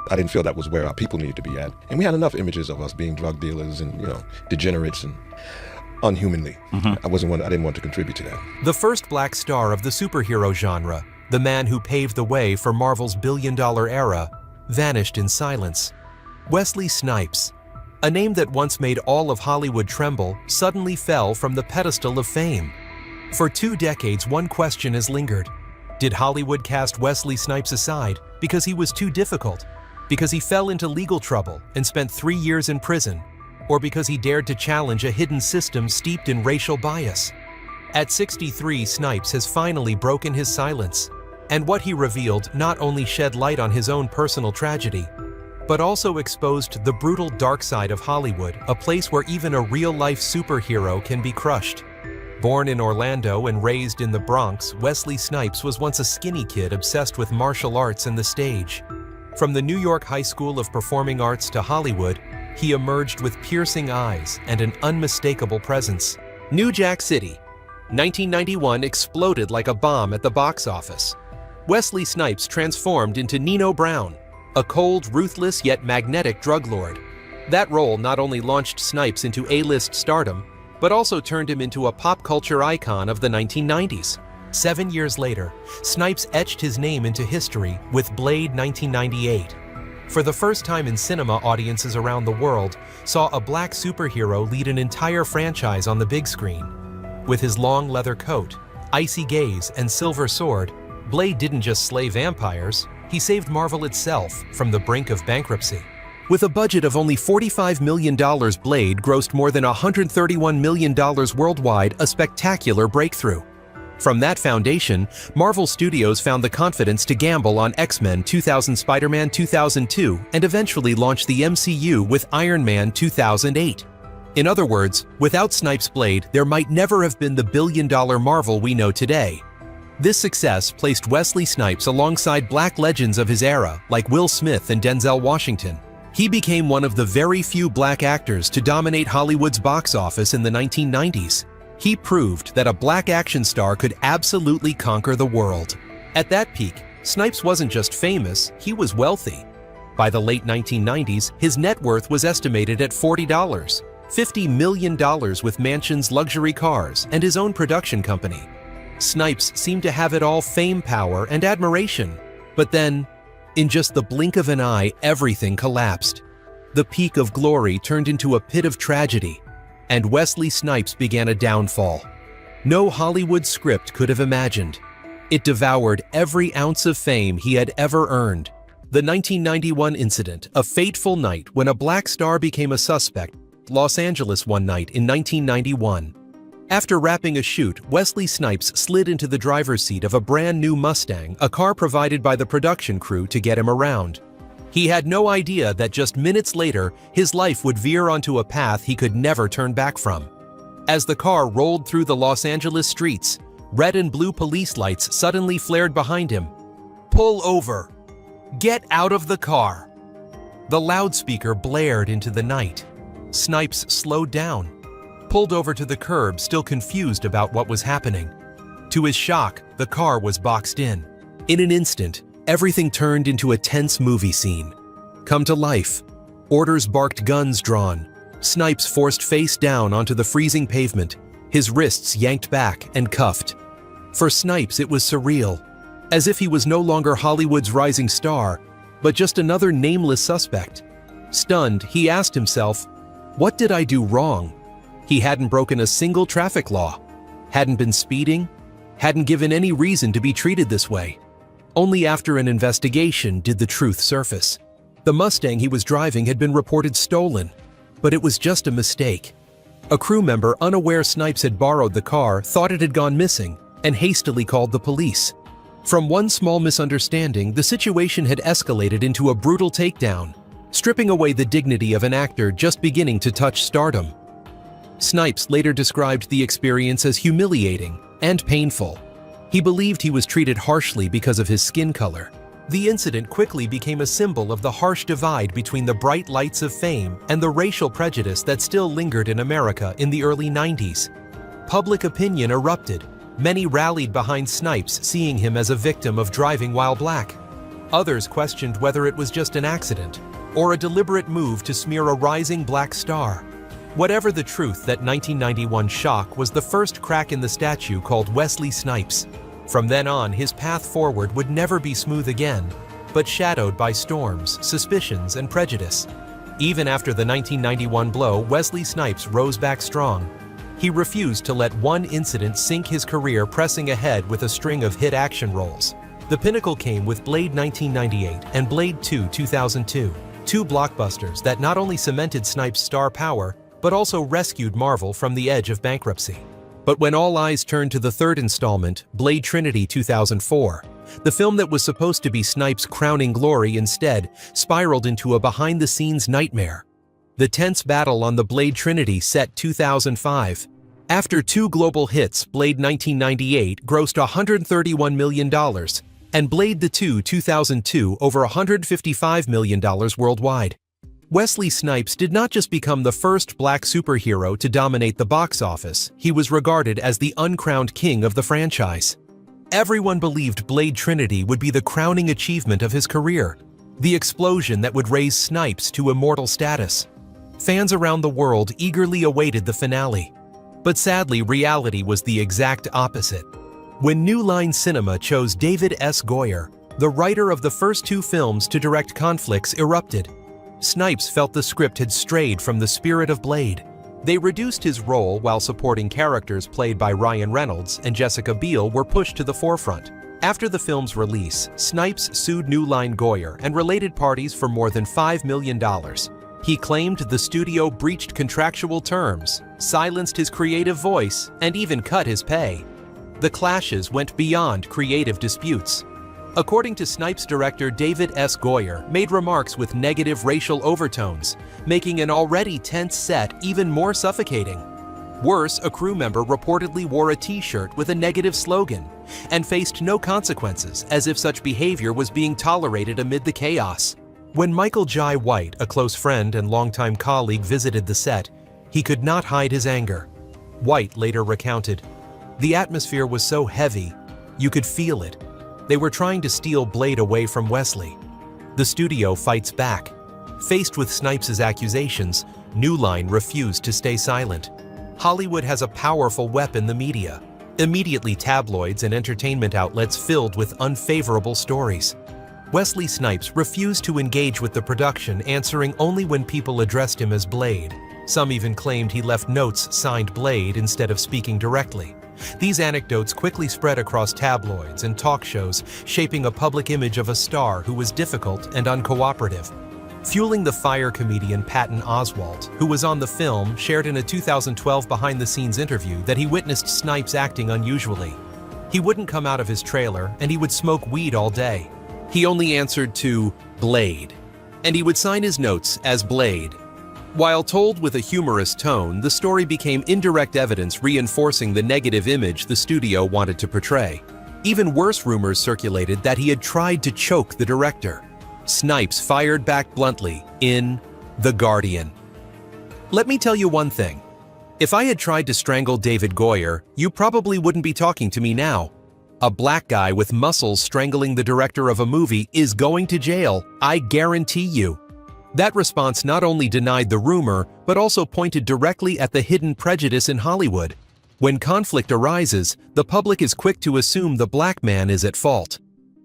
I didn't feel that was where our people needed to be at. And we had enough images of us being drug dealers and, degenerates and unhumanly. I didn't want to contribute to that. The first black star of the superhero genre, the man who paved the way for Marvel's billion-dollar era, vanished in silence. Wesley Snipes, a name that once made all of Hollywood tremble, suddenly fell from the pedestal of fame. For 2 decades, one question has lingered. Did Hollywood cast Wesley Snipes aside because he was too difficult? Because he fell into legal trouble and spent 3 years in prison? Or because he dared to challenge a hidden system steeped in racial bias? At 63, Snipes has finally broken his silence. And what he revealed not only shed light on his own personal tragedy, but also exposed the brutal dark side of Hollywood, a place where even a real-life superhero can be crushed. Born in Orlando and raised in the Bronx, Wesley Snipes was once a skinny kid obsessed with martial arts and the stage. From the New York High School of Performing Arts to Hollywood, he emerged with piercing eyes and an unmistakable presence. New Jack City, 1991 exploded like a bomb at the box office. Wesley Snipes transformed into Nino Brown, a cold, ruthless yet magnetic drug lord. That role not only launched Snipes into A-list stardom, but also turned him into a pop culture icon of the 1990s. 7 years later, Snipes etched his name into history with Blade 1998. For the first time in cinema, audiences around the world saw a black superhero lead an entire franchise on the big screen. With his long leather coat, icy gaze, and silver sword, Blade didn't just slay vampires, he saved Marvel itself from the brink of bankruptcy. With a budget of only $45 million, Blade grossed more than $131 million worldwide, a spectacular breakthrough. From that foundation, Marvel Studios found the confidence to gamble on X-Men 2000, Spider-Man 2002, and eventually launched the MCU with Iron Man 2008. In other words, without Snipes' Blade, there might never have been the billion-dollar Marvel we know today. This success placed Wesley Snipes alongside black legends of his era, like Will Smith and Denzel Washington. He became one of the very few black actors to dominate Hollywood's box office in the 1990s. He proved that a black action star could absolutely conquer the world. At that peak, Snipes wasn't just famous, he was wealthy. By the late 1990s, his net worth was estimated at $50 million with mansions, luxury cars, and his own production company. Snipes seemed to have it all: fame, power, and admiration. But then, in just the blink of an eye, everything collapsed. The peak of glory turned into a pit of tragedy, and Wesley Snipes began a downfall. No Hollywood script could have imagined. It devoured every ounce of fame he had ever earned. The 1991 incident, a fateful night when a black star became a suspect, Los Angeles one night in 1991. After wrapping a shoot, Wesley Snipes slid into the driver's seat of a brand new Mustang, a car provided by the production crew to get him around. He had no idea that just minutes later, his life would veer onto a path he could never turn back from. As the car rolled through the Los Angeles streets, red and blue police lights suddenly flared behind him. "Pull over! Get out of the car!" The loudspeaker blared into the night. Snipes slowed down, pulled over to the curb, still confused about what was happening. To his shock, the car was boxed in. In an instant, everything turned into a tense movie scene. Come to life. Orders barked, guns drawn. Snipes forced face down onto the freezing pavement, his wrists yanked back and cuffed. For Snipes, it was surreal, as if he was no longer Hollywood's rising star, but just another nameless suspect. Stunned, he asked himself, "What did I do wrong?" He hadn't broken a single traffic law, hadn't been speeding, hadn't given any reason to be treated this way. Only after an investigation did the truth surface. The Mustang he was driving had been reported stolen, but it was just a mistake. A crew member, unaware Snipes had borrowed the car, thought it had gone missing, and hastily called the police. From one small misunderstanding, the situation had escalated into a brutal takedown, stripping away the dignity of an actor just beginning to touch stardom. Snipes later described the experience as humiliating and painful. He believed he was treated harshly because of his skin color. The incident quickly became a symbol of the harsh divide between the bright lights of fame and the racial prejudice that still lingered in America in the early 90s. Public opinion erupted. Many rallied behind Snipes, seeing him as a victim of driving while black. Others questioned whether it was just an accident or a deliberate move to smear a rising black star. Whatever the truth, that 1991 shock was the first crack in the statue called Wesley Snipes. From then on, his path forward would never be smooth again, but shadowed by storms, suspicions, and prejudice. Even after the 1991 blow, Wesley Snipes rose back strong. He refused to let one incident sink his career, pressing ahead with a string of hit action roles. The pinnacle came with Blade 1998 and Blade 2 2002, two blockbusters that not only cemented Snipes' star power, but also rescued Marvel from the edge of bankruptcy. But when all eyes turned to the third installment, Blade Trinity 2004, the film that was supposed to be Snipes' crowning glory instead spiraled into a behind-the-scenes nightmare. The tense battle on the Blade Trinity set 2005. After two global hits, Blade 1998 grossed $131 million, and Blade the 2 2002 over $155 million worldwide. Wesley Snipes did not just become the first black superhero to dominate the box office, he was regarded as the uncrowned king of the franchise. Everyone believed Blade Trinity would be the crowning achievement of his career, the explosion that would raise Snipes to immortal status. Fans around the world eagerly awaited the finale. But sadly, reality was the exact opposite. When New Line Cinema chose David S. Goyer, the writer of the first two films, to direct conflicts erupted. Snipes felt the script had strayed from the spirit of Blade. They reduced his role, while supporting characters played by Ryan Reynolds and Jessica Biel were pushed to the forefront. After the film's release, Snipes sued New Line Goyer and related parties for more than $5 million. He claimed the studio breached contractual terms, silenced his creative voice, and even cut his pay. The clashes went beyond creative disputes. According to Snipes director David S. Goyer, made remarks with negative racial overtones, making an already tense set even more suffocating. Worse, a crew member reportedly wore a t-shirt with a negative slogan and faced no consequences, as if such behavior was being tolerated amid the chaos. When Michael Jai White, a close friend and longtime colleague, visited the set, he could not hide his anger. White later recounted, "The atmosphere was so heavy, you could feel it. They were trying to steal Blade away from Wesley." The studio fights back. Faced with Snipes' accusations, New Line refused to stay silent. Hollywood has a powerful weapon: the media. Immediately, tabloids and entertainment outlets filled with unfavorable stories. Wesley Snipes refused to engage with the production, answering only when people addressed him as Blade. Some even claimed he left notes signed Blade instead of speaking directly. These anecdotes quickly spread across tabloids and talk shows, shaping a public image of a star who was difficult and uncooperative. Fueling the fire, comedian Patton Oswalt, who was on the film, shared in a 2012 behind-the-scenes interview that he witnessed Snipes acting unusually. He wouldn't come out of his trailer, and he would smoke weed all day. He only answered to Blade, and he would sign his notes as Blade. While told with a humorous tone, the story became indirect evidence reinforcing the negative image the studio wanted to portray. Even worse rumors circulated that he had tried to choke the director. Snipes fired back bluntly in The Guardian. "Let me tell you one thing. If I had tried to strangle David Goyer, you probably wouldn't be talking to me now. A black guy with muscles strangling the director of a movie is going to jail, I guarantee you." That response not only denied the rumor, but also pointed directly at the hidden prejudice in Hollywood. When conflict arises, the public is quick to assume the black man is at fault.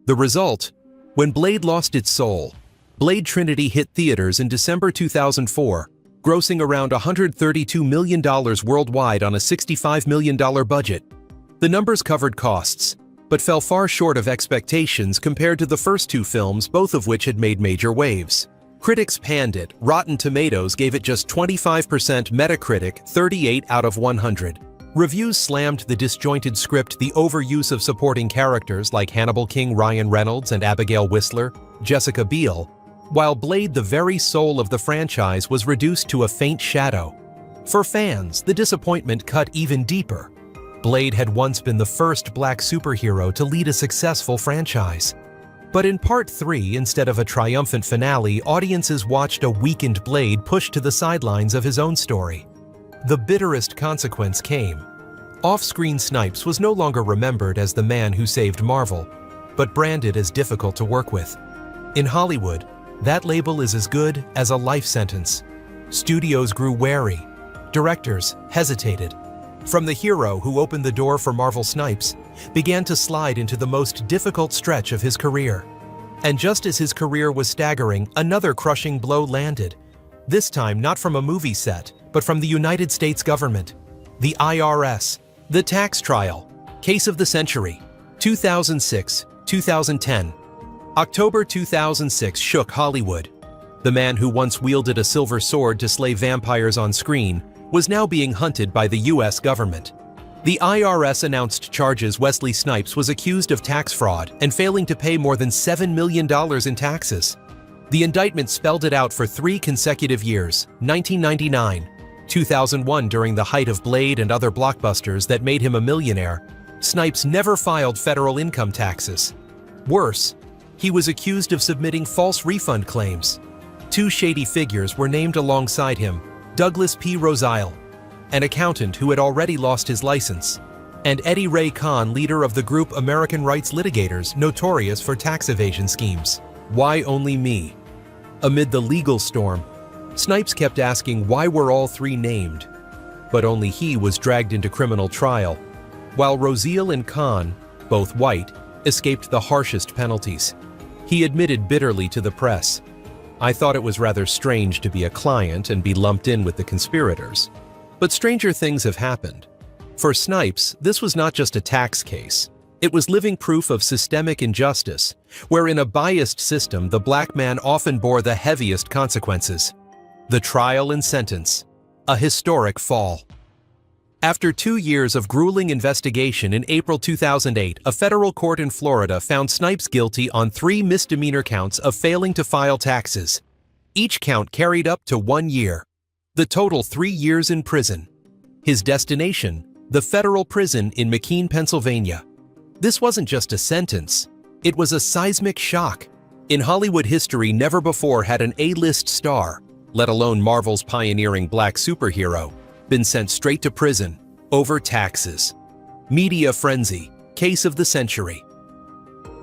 The result? When Blade lost its soul, Blade Trinity hit theaters in December 2004, grossing around $132 million worldwide on a $65 million budget. The numbers covered costs, but fell far short of expectations compared to the first two films, both of which had made major waves. Critics panned it. Rotten Tomatoes gave it just 25%, Metacritic 38 out of 100. Reviews slammed the disjointed script, the overuse of supporting characters like Hannibal King, Ryan Reynolds, and Abigail Whistler, Jessica Biel, while Blade, the very soul of the franchise, was reduced to a faint shadow. For fans, the disappointment cut even deeper. Blade had once been the first black superhero to lead a successful franchise. But in Part 3, instead of a triumphant finale, audiences watched a weakened Blade pushed to the sidelines of his own story. The bitterest consequence came. Off-screen, Snipes was no longer remembered as the man who saved Marvel, but branded as difficult to work with. In Hollywood, that label is as good as a life sentence. Studios grew wary. Directors hesitated. From the hero who opened the door for Marvel, Snipes began to slide into the most difficult stretch of his career. And just as his career was staggering, another crushing blow landed. This time not from a movie set, but from the United States government. The IRS. The tax trial. Case of the century. 2006-2010. October 2006 shook Hollywood. The man who once wielded a silver sword to slay vampires on screen was now being hunted by the US government. The IRS announced charges Wesley Snipes was accused of tax fraud and failing to pay more than $7 million in taxes. The indictment spelled it out for 3 consecutive years, 1999, 2001 during the height of Blade and other blockbusters that made him a millionaire. Snipes never filed federal income taxes. Worse, he was accused of submitting false refund claims. 2 shady figures were named alongside him: Douglas P. Rosile, an accountant who had already lost his license, and Eddie Ray Khan, leader of the group American Rights Litigators, notorious for tax evasion schemes. Why only me? Amid the legal storm, Snipes kept asking why were all 3 named, but only he was dragged into criminal trial, while Rosile and Khan, both white, escaped the harshest penalties. He admitted bitterly to the press, "I thought it was rather strange to be a client and be lumped in with the conspirators." But stranger things have happened. For Snipes, this was not just a tax case. It was living proof of systemic injustice, where in a biased system the black man often bore the heaviest consequences. The trial and sentence. A historic fall. After 2 years of grueling investigation in April 2008, a federal court in Florida found Snipes guilty on 3 misdemeanor counts of failing to file taxes. Each count carried up to 1 year. The total 3 years in prison. His destination, the federal prison in McKean, Pennsylvania. This wasn't just a sentence. It was a seismic shock. In Hollywood history, never before had an A-list star, let alone Marvel's pioneering black superhero, been sent straight to prison over taxes. Media frenzy, case of the century.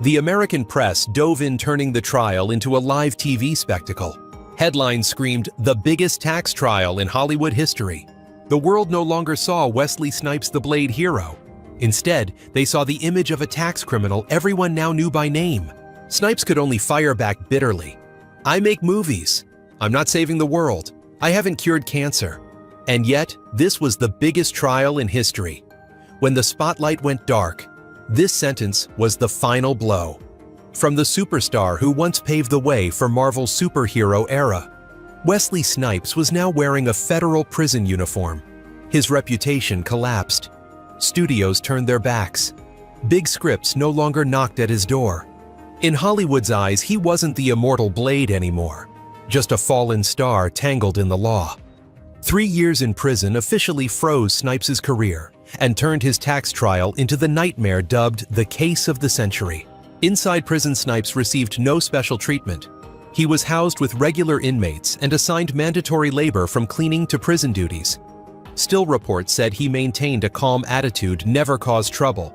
The American press dove in, turning the trial into a live TV spectacle. Headlines screamed, "The biggest tax trial in Hollywood history." The world no longer saw Wesley Snipes the Blade hero. Instead, they saw the image of a tax criminal everyone now knew by name. Snipes could only fire back bitterly. "I make movies. I'm not saving the world. I haven't cured cancer." And yet, this was the biggest trial in history. When the spotlight went dark, this sentence was the final blow. From the superstar who once paved the way for Marvel's superhero era, Wesley Snipes was now wearing a federal prison uniform. His reputation collapsed. Studios turned their backs. Big scripts no longer knocked at his door. In Hollywood's eyes, he wasn't the immortal Blade anymore, just a fallen star tangled in the law. 3 years in prison officially froze Snipes' career and turned his tax trial into the nightmare dubbed the case of the century. Inside prison, Snipes received no special treatment. He was housed with regular inmates and assigned mandatory labor from cleaning to prison duties. Still, reports said he maintained a calm attitude, never caused trouble,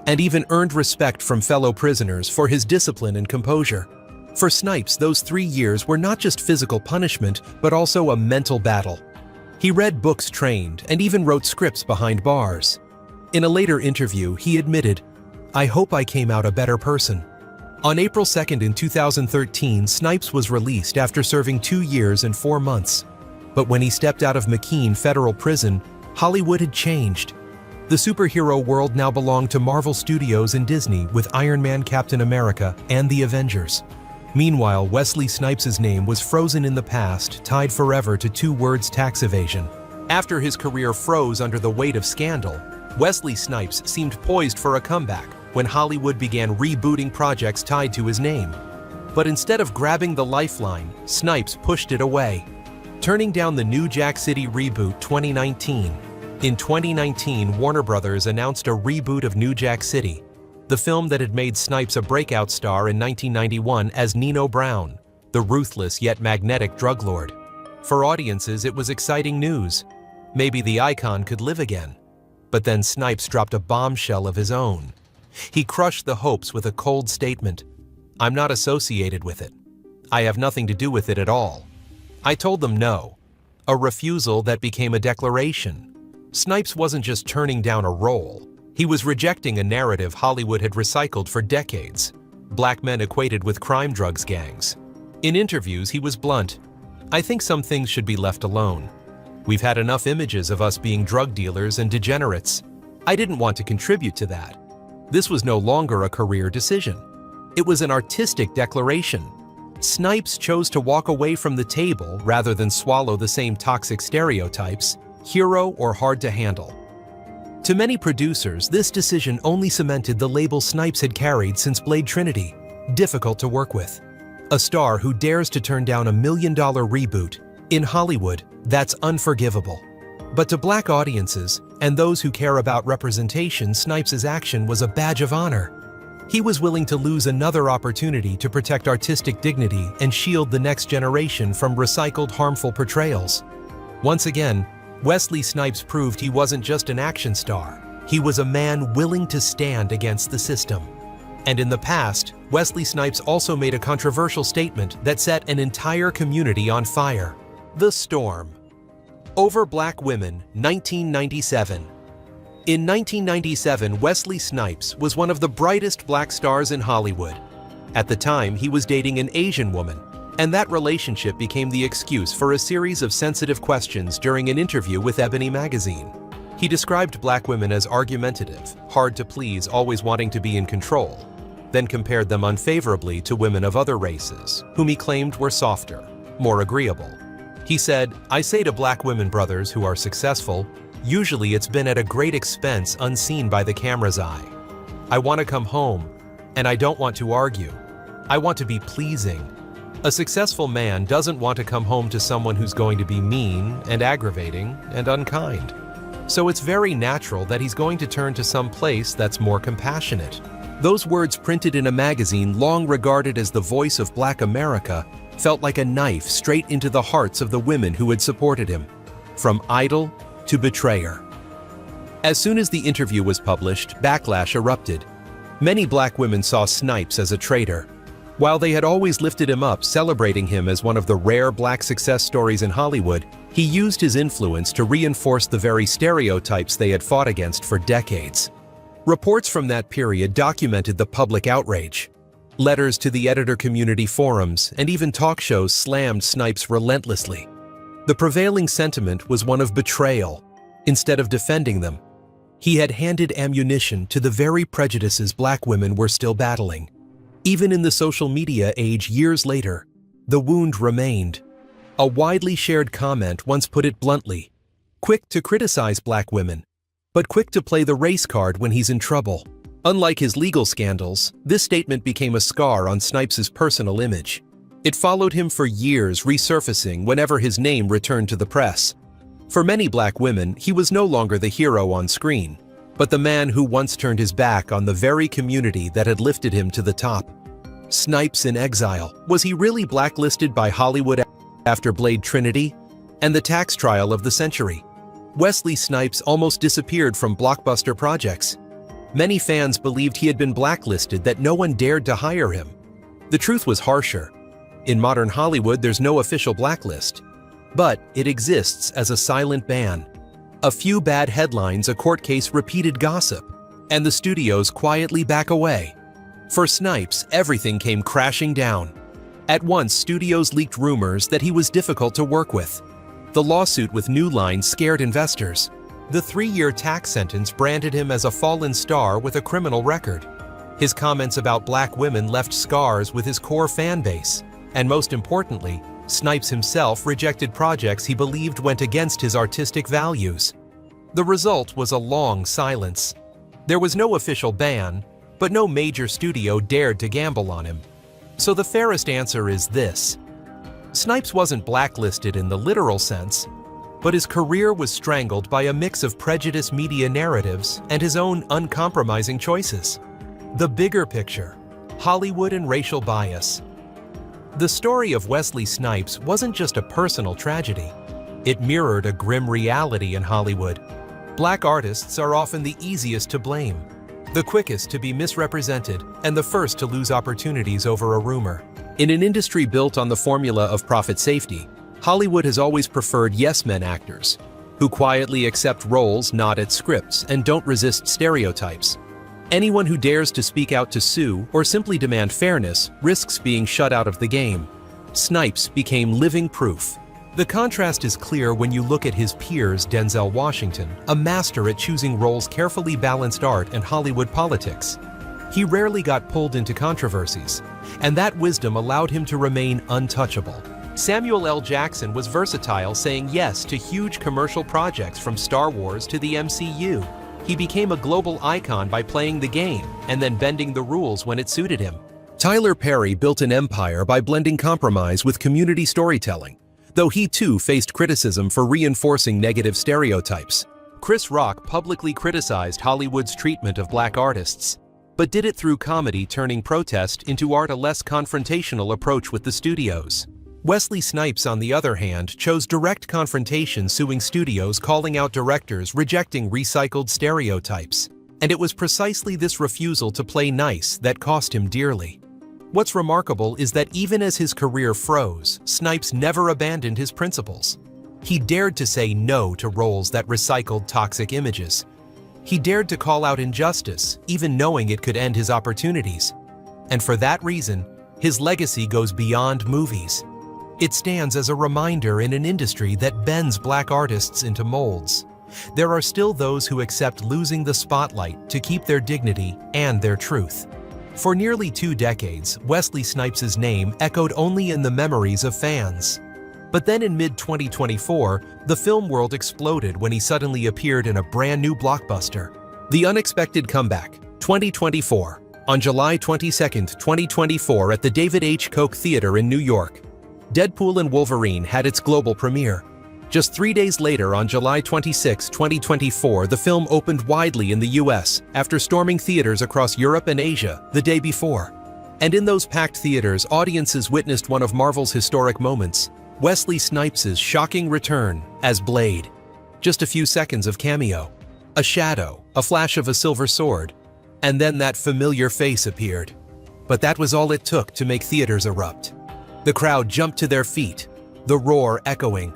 and even earned respect from fellow prisoners for his discipline and composure. For Snipes, those 3 years were not just physical punishment, but also a mental battle. He read books, trained, and even wrote scripts behind bars. In a later interview, he admitted, "I hope I came out a better person." On April 2nd in 2013, Snipes was released after serving 2 years and 4 months. But when he stepped out of McKean Federal Prison, Hollywood had changed. The superhero world now belonged to Marvel Studios and Disney, with Iron Man, Captain America, and the Avengers. Meanwhile, Wesley Snipes' name was frozen in the past, tied forever to 2 words: tax evasion. After his career froze under the weight of scandal, Wesley Snipes seemed poised for a comeback when Hollywood began rebooting projects tied to his name. But instead of grabbing the lifeline, Snipes pushed it away, turning down the New Jack City reboot 2019. In 2019, Warner Brothers announced a reboot of New Jack City, the film that had made Snipes a breakout star in 1991 as Nino Brown, the ruthless yet magnetic drug lord. For audiences, it was exciting news. Maybe the icon could live again. But then Snipes dropped a bombshell of his own. He crushed the hopes with a cold statement: "I'm not associated with it. I have nothing to do with it at all. I told them no. A refusal that became a declaration. Snipes wasn't just turning down a role. He was rejecting a narrative Hollywood had recycled for decades. Black men equated with crime drugs gangs. In interviews, he was blunt. I think some things should be left alone. We've had enough images of us being drug dealers and degenerates. I didn't want to contribute to that. This was no longer a career decision. It was an artistic declaration. Snipes chose to walk away from the table rather than swallow the same toxic stereotypes, hero or hard to handle. To many producers, this decision only cemented the label Snipes had carried since Blade Trinity, difficult to work with. A star who dares to turn down $1 million reboot. In Hollywood, that's unforgivable. But to Black audiences and those who care about representation, Snipes' action was a badge of honor. He was willing to lose another opportunity to protect artistic dignity and shield the next generation from recycled harmful portrayals. Once again, Wesley Snipes proved he wasn't just an action star. He was a man willing to stand against the system. And in the past, Wesley Snipes also made a controversial statement that set an entire community on fire. The Storm. Over Black Women, 1997. In 1997, Wesley Snipes was one of the brightest black stars in Hollywood. At the time, he was dating an Asian woman, and that relationship became the excuse for a series of sensitive questions during an interview with Ebony magazine. He described black women as argumentative, hard to please, always wanting to be in control, then compared them unfavorably to women of other races, whom he claimed were softer, more agreeable. He said, "I say to black women brothers who are successful, usually it's been at a great expense unseen by the camera's eye. I want to come home, and I don't want to argue. I want to be pleasing. A successful man doesn't want to come home to someone who's going to be mean and aggravating and unkind. So it's very natural that he's going to turn to some place that's more compassionate." Those words, printed in a magazine long regarded as the voice of Black America, felt like a knife straight into the hearts of the women who had supported him, from idol to betrayer. As soon as the interview was published, backlash erupted. Many black women saw Snipes as a traitor. While they had always lifted him up, celebrating him as one of the rare black success stories in Hollywood, he used his influence to reinforce the very stereotypes they had fought against for decades. Reports from that period documented the public outrage. Letters to the editor community forums and even talk shows slammed Snipes relentlessly. The prevailing sentiment was one of betrayal. Instead of defending them, he had handed ammunition to the very prejudices black women were still battling. Even in the social media age years later, the wound remained. A widely shared comment once put it bluntly: quick to criticize black women, but quick to play the race card when he's in trouble. Unlike his legal scandals, this statement became a scar on Snipes' personal image. It followed him for years, resurfacing whenever his name returned to the press. For many black women, he was no longer the hero on screen, but the man who once turned his back on the very community that had lifted him to the top. Snipes in exile. Was he really blacklisted by Hollywood after Blade Trinity and the tax trial of the century? Wesley Snipes almost disappeared from blockbuster projects. Many fans believed he had been blacklisted, that no one dared to hire him. The truth was harsher. In modern Hollywood, there's no official blacklist, but it exists as a silent ban. A few bad headlines, a court case, repeated gossip, and the studios quietly back away. For Snipes, everything came crashing down. At once, studios leaked rumors that he was difficult to work with. The lawsuit with New Line scared investors. The 3-year tax sentence branded him as a fallen star with a criminal record. His comments about black women left scars with his core fan base. And most importantly, Snipes himself rejected projects he believed went against his artistic values. The result was a long silence. There was no official ban, but no major studio dared to gamble on him. So the fairest answer is this: Snipes wasn't blacklisted in the literal sense, but his career was strangled by a mix of prejudiced media narratives and his own uncompromising choices. The bigger picture: Hollywood and racial bias. The story of Wesley Snipes wasn't just a personal tragedy. It mirrored a grim reality in Hollywood. Black artists are often the easiest to blame, the quickest to be misrepresented, and the first to lose opportunities over a rumor. In an industry built on the formula of profit safety, Hollywood has always preferred yes-men actors, who quietly accept roles, nod at scripts, and don't resist stereotypes. Anyone who dares to speak out to sue or simply demand fairness risks being shut out of the game. Snipes became living proof. The contrast is clear when you look at his peers. Denzel Washington, a master at choosing roles, carefully balanced art and Hollywood politics. He rarely got pulled into controversies, and that wisdom allowed him to remain untouchable. Samuel L. Jackson was versatile, saying yes to huge commercial projects from Star Wars to the MCU. He became a global icon by playing the game and then bending the rules when it suited him. Tyler Perry built an empire by blending compromise with community storytelling, though he too faced criticism for reinforcing negative stereotypes. Chris Rock publicly criticized Hollywood's treatment of black artists, but did it through comedy, turning protest into art, a less confrontational approach with the studios. Wesley Snipes, on the other hand, chose direct confrontation, suing studios, calling out directors, rejecting recycled stereotypes. And it was precisely this refusal to play nice that cost him dearly. What's remarkable is that even as his career froze, Snipes never abandoned his principles. He dared to say no to roles that recycled toxic images. He dared to call out injustice, even knowing it could end his opportunities. And for that reason, his legacy goes beyond movies. It stands as a reminder in an industry that bends black artists into molds. There are still those who accept losing the spotlight to keep their dignity and their truth. For nearly 2 decades, Wesley Snipes' name echoed only in the memories of fans. But then in mid-2024, the film world exploded when he suddenly appeared in a brand new blockbuster. The Unexpected Comeback, 2024, on July 22, 2024 at the David H. Koch Theater in New York. Deadpool and Wolverine had its global premiere. Just 3 days later, on July 26, 2024, the film opened widely in the US after storming theaters across Europe and Asia the day before. And in those packed theaters, audiences witnessed one of Marvel's historic moments, Wesley Snipes' shocking return as Blade. Just a few seconds of cameo, a shadow, a flash of a silver sword, and then that familiar face appeared. But that was all it took to make theaters erupt. The crowd jumped to their feet, the roar echoing,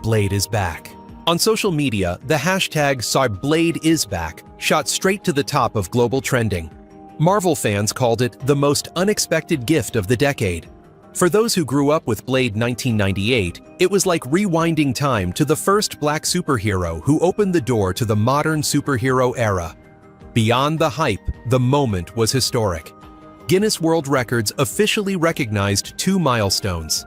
"Blade is back." On social media, the hashtag #BladeIsBack shot straight to the top of global trending. Marvel fans called it the most unexpected gift of the decade. For those who grew up with Blade 1998, it was like rewinding time to the first black superhero who opened the door to the modern superhero era. Beyond the hype, the moment was historic. Guinness World Records officially recognized 2 milestones.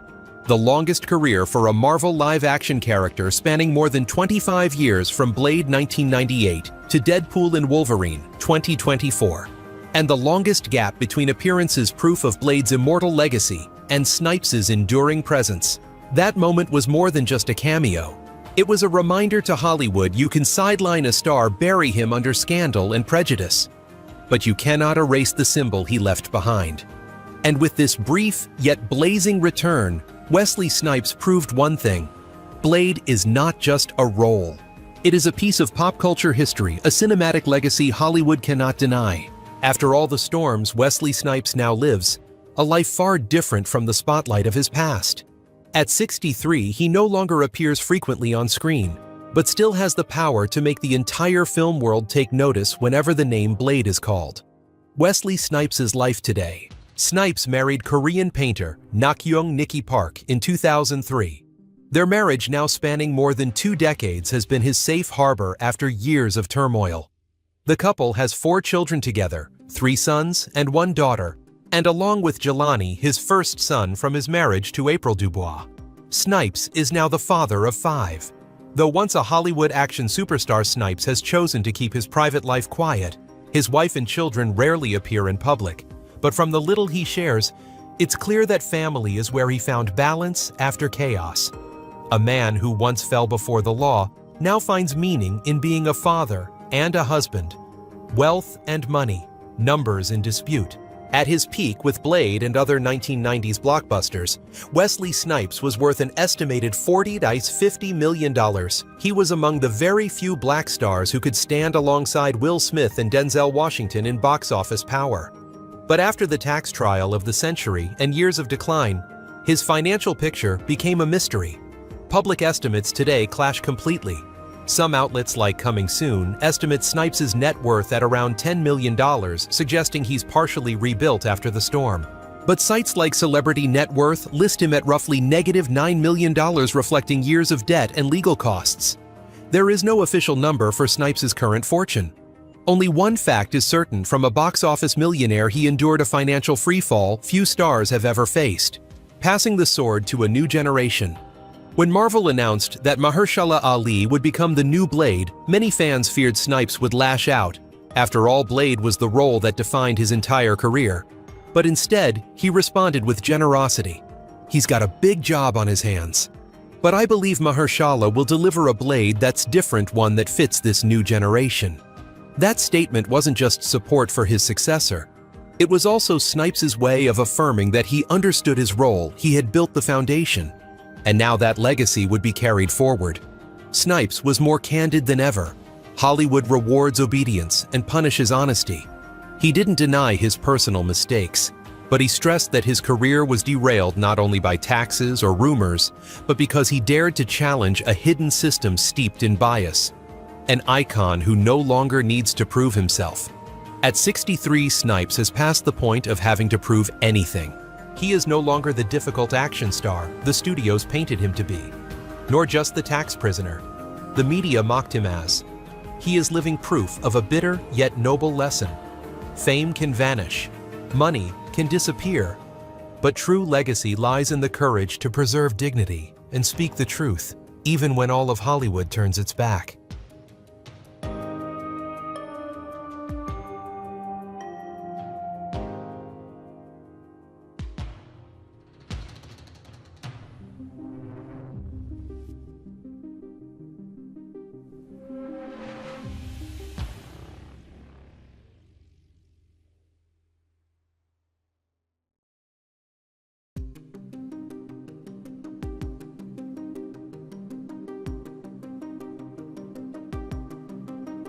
The longest career for a Marvel live-action character, spanning more than 25 years from Blade 1998 to Deadpool and Wolverine 2024. And the longest gap between appearances, proof of Blade's immortal legacy and Snipes' enduring presence. That moment was more than just a cameo. It was a reminder to Hollywood: you can sideline a star, bury him under scandal and prejudice, but you cannot erase the symbol he left behind. And with this brief yet blazing return, Wesley Snipes proved one thing: Blade is not just a role. It is a piece of pop culture history, a cinematic legacy Hollywood cannot deny. After all the storms, Wesley Snipes now lives a life far different from the spotlight of his past. At 63, he no longer appears frequently on screen, but still has the power to make the entire film world take notice whenever the name Blade is called. Wesley Snipes' life today. Snipes married Korean painter Nakyoung Nikki Park in 2003. Their marriage, now spanning more than 2 decades, has been his safe harbor after years of turmoil. The couple has 4 children together, 3 sons and 1 daughter, and along with Jelani, his first son from his marriage to April Dubois. Snipes is now the father of 5. Though once a Hollywood action superstar, Snipes has chosen to keep his private life quiet. His wife and children rarely appear in public, but from the little he shares, it's clear that family is where he found balance after chaos. A man who once fell before the law now finds meaning in being a father and a husband. Wealth and money, numbers in dispute. At his peak with Blade and other 1990s blockbusters, Wesley Snipes was worth an estimated $50 million. He was among the very few black stars who could stand alongside Will Smith and Denzel Washington in box office power. But after the tax trial of the century and years of decline, his financial picture became a mystery. Public estimates today clash completely. Some outlets like Coming Soon estimate Snipes' net worth at around $10 million, suggesting he's partially rebuilt after the storm. But sites like Celebrity Net Worth list him at roughly negative $9 million, reflecting years of debt and legal costs. There is no official number for Snipes' current fortune. Only one fact is certain: from a box office millionaire, he endured a financial freefall few stars have ever faced, passing the sword to a new generation. When Marvel announced that Mahershala Ali would become the new Blade, many fans feared Snipes would lash out. After all, Blade was the role that defined his entire career. But instead, he responded with generosity. He's got a big job on his hands. But I believe Mahershala will deliver a Blade that's different, one that fits this new generation. That statement wasn't just support for his successor. It was also Snipes' way of affirming that he understood his role, he had built the foundation. And now that legacy would be carried forward. Snipes was more candid than ever. Hollywood rewards obedience and punishes honesty. He didn't deny his personal mistakes, but he stressed that his career was derailed not only by taxes or rumors, but because he dared to challenge a hidden system steeped in bias. An icon who no longer needs to prove himself. At 63, Snipes has passed the point of having to prove anything. He is no longer the difficult action star the studios painted him to be, nor just the tax prisoner the media mocked him as. He is living proof of a bitter yet noble lesson. Fame can vanish, money can disappear, but true legacy lies in the courage to preserve dignity and speak the truth, even when all of Hollywood turns its back.